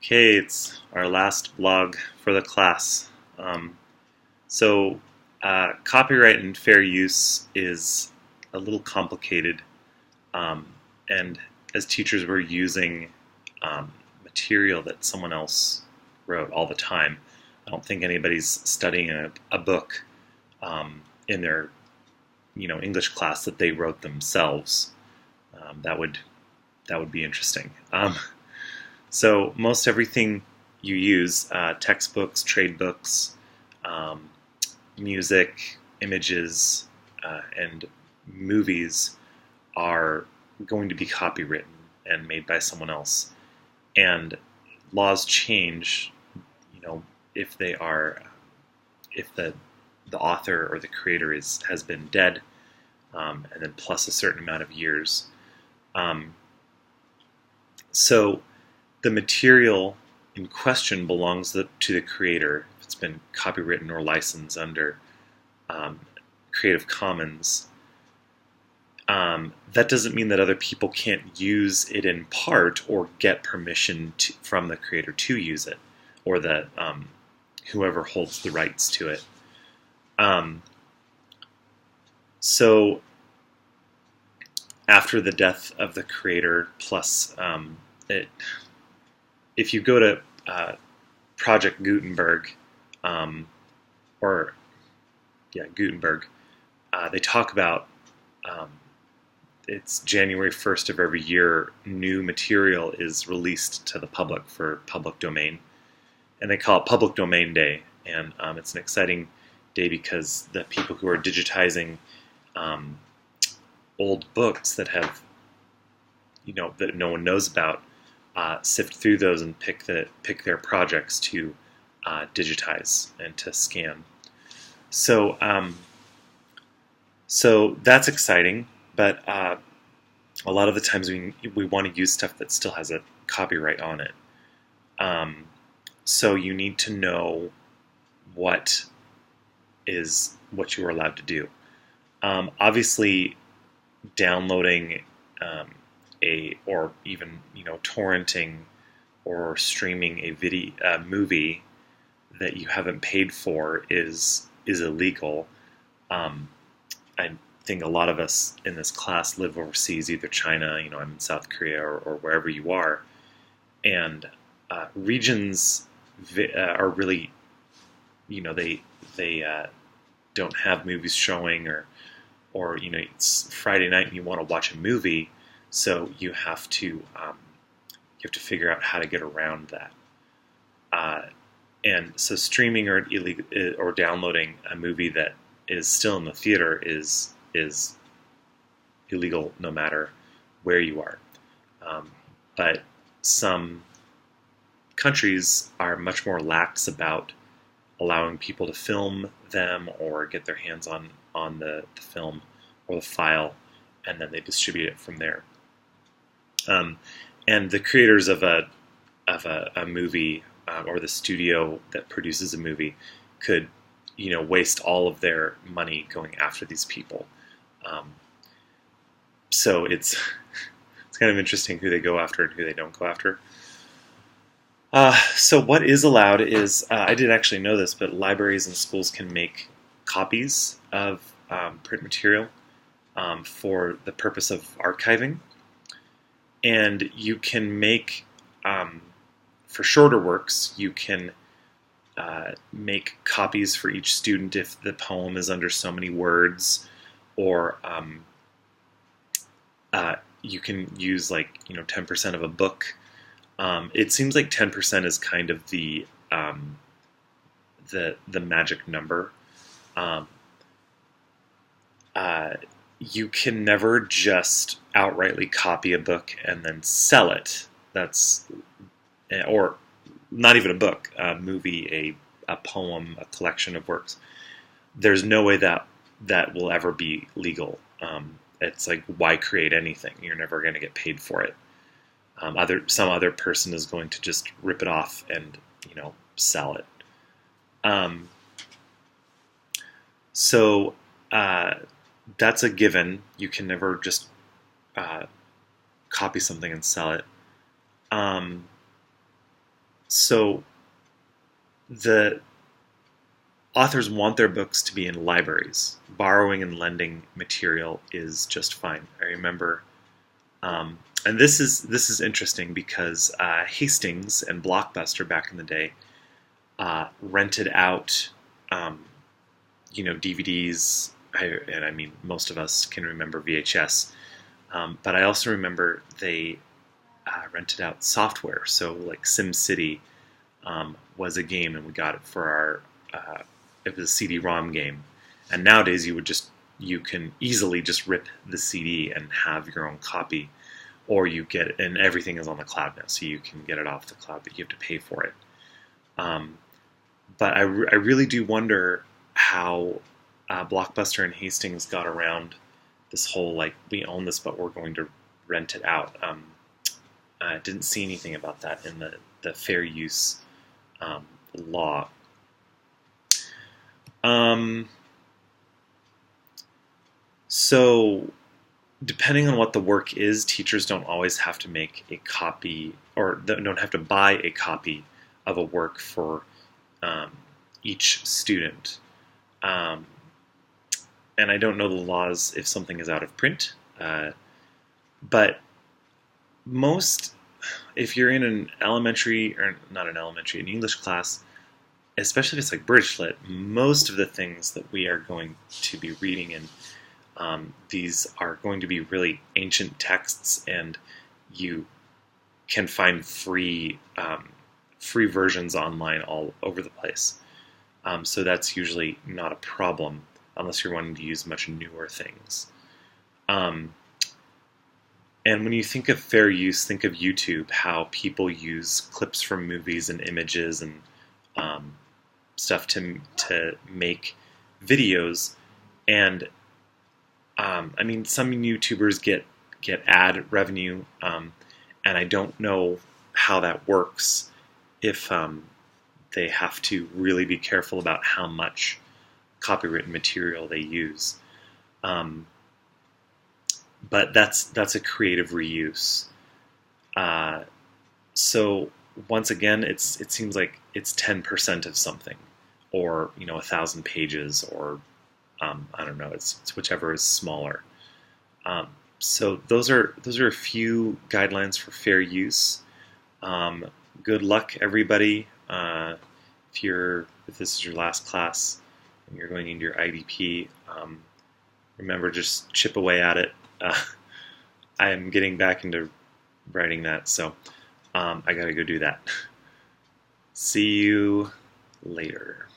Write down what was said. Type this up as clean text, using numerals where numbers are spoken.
Okay, it's our last blog for the class. Um, Copyright and fair use is a little complicated, um, and as teachers, we're using material that someone else wrote all the time. I don't think anybody's studying a book in their, English class that they wrote themselves. That would be interesting. So most everything you use, textbooks, trade books, um, music, images, and movies are going to be copywritten and made by someone else. And laws change, if they are, if the author or the creator has been dead, and then plus a certain amount of years. Um, so the material in question belongs to the creator. If it's been copywritten or licensed under Creative Commons, that doesn't mean that other people can't use it in part or get permission from the creator to use it, or that whoever holds the rights to it. So after the death of the creator, plus if you go to Project Gutenberg, Gutenberg, they talk about it's January 1st of every year, new material is released to the public for public domain. And they call it Public Domain Day. And it's an exciting day because the people who are digitizing old books that have, that no one knows about, sift through those and pick their projects to digitize and to scan. So that's exciting, but a lot of the times we want to use stuff that still has a copyright on it. So you need to know what you are allowed to do. Obviously, downloading or even torrenting or streaming a movie that you haven't paid for is illegal. I think a lot of us in this class live overseas, either China, I'm in South Korea, or wherever you are, and regions are really, they don't have movies showing, or it's Friday night and you want to watch a movie, so you have to figure out how to get around that. And so streaming or downloading a movie that is still in the theater is illegal no matter where you are. But some countries are much more lax about allowing people to film them or get their hands on the film or the file, and then they distribute it from there. And the creators of a movie, or the studio that produces a movie, could waste all of their money going after these people. So it's kind of interesting who they go after and who they don't go after. So what is allowed is, I didn't actually know this, but libraries and schools can make copies of print material for the purpose of archiving. And you can make, for shorter works, you can make copies for each student if the poem is under so many words, or you can use 10% of a book. It seems like 10% is kind of the magic number. You can never just outrightly copy a book and then sell it. Or not even a book, a movie, a poem, a collection of works. There's no way that will ever be legal. It's like, why create anything? You're never going to get paid for it. Some other person is going to just rip it off and sell it. So that's a given. You can never just copy something and sell it. So the authors want their books to be in libraries. Borrowing and lending material is just fine. I remember, and this is interesting because Hastings and Blockbuster back in the day rented out, um, DVDs. And I mean, most of us can remember VHS, but I also remember they rented out software. So like SimCity was a game, and we got it for our. It was a CD-ROM game, and nowadays you can easily just rip the CD and have your own copy, or you get it, and everything is on the cloud now, so you can get it off the cloud, but you have to pay for it. Um, but I really do wonder how Blockbuster and Hastings got around this whole like we own this, but we're going to rent it out. I didn't see anything about that in the fair use law. So, depending on what the work is, teachers don't always have to make a copy, or don't have to buy a copy of a work for each student. Um, and I don't know the laws if something is out of print, but most, if you're in an elementary, or not an elementary, an English class, especially if it's like British Lit, most of the things that we are going to be reading in, these are going to be really ancient texts, and you can find free versions online all over the place. So that's usually not a problem unless you're wanting to use much newer things. And when you think of fair use, think of YouTube, how people use clips from movies and images and stuff to make videos. And I mean, some YouTubers get ad revenue, and I don't know how that works if they have to really be careful about how much copywritten material they use. But that's a creative reuse. So once again, it seems like it's 10% of something, or 1,000 pages, or I don't know. It's whichever is smaller. So those are a few guidelines for fair use. Good luck, everybody. If this is your last class and you're going into your IDP, remember, just chip away at it. I am getting back into writing that, so I gotta go do that. See you later.